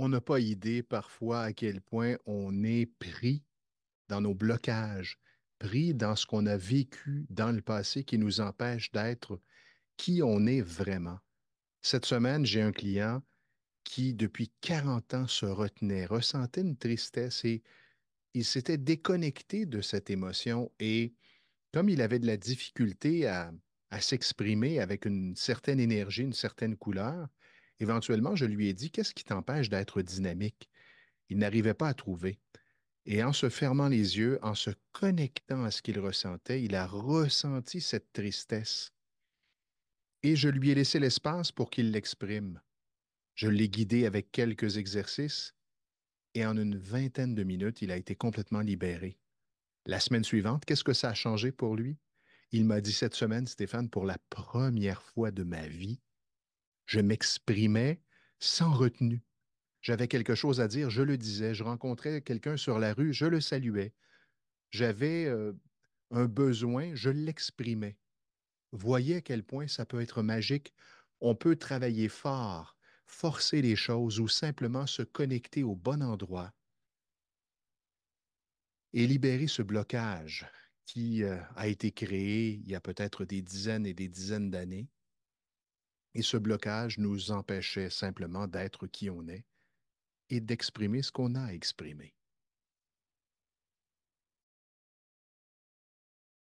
On n'a pas idée parfois à quel point on est pris dans nos blocages, pris dans ce qu'on a vécu dans le passé qui nous empêche d'être qui on est vraiment. Cette semaine, j'ai un client qui, depuis 40 ans, se retenait, ressentait une tristesse et il s'était déconnecté de cette émotion. Et comme il avait de la difficulté à s'exprimer avec une certaine énergie, une certaine couleur, éventuellement, je lui ai dit, qu'est-ce qui t'empêche d'être dynamique? Il n'arrivait pas à trouver. Et en se fermant les yeux, en se connectant à ce qu'il ressentait, il a ressenti cette tristesse. Et je lui ai laissé l'espace pour qu'il l'exprime. Je l'ai guidé avec quelques exercices et en une vingtaine de minutes, il a été complètement libéré. La semaine suivante, qu'est-ce que ça a changé pour lui? Il m'a dit cette semaine, Stéphane, pour la première fois de ma vie, je m'exprimais sans retenue. J'avais quelque chose à dire, je le disais. Je rencontrais quelqu'un sur la rue, je le saluais. J'avais un besoin, je l'exprimais. Voyez à quel point ça peut être magique. On peut travailler fort, forcer les choses ou simplement se connecter au bon endroit et libérer ce blocage qui a été créé il y a peut-être des dizaines et des dizaines d'années. Et ce blocage nous empêchait simplement d'être qui on est et d'exprimer ce qu'on a à exprimer.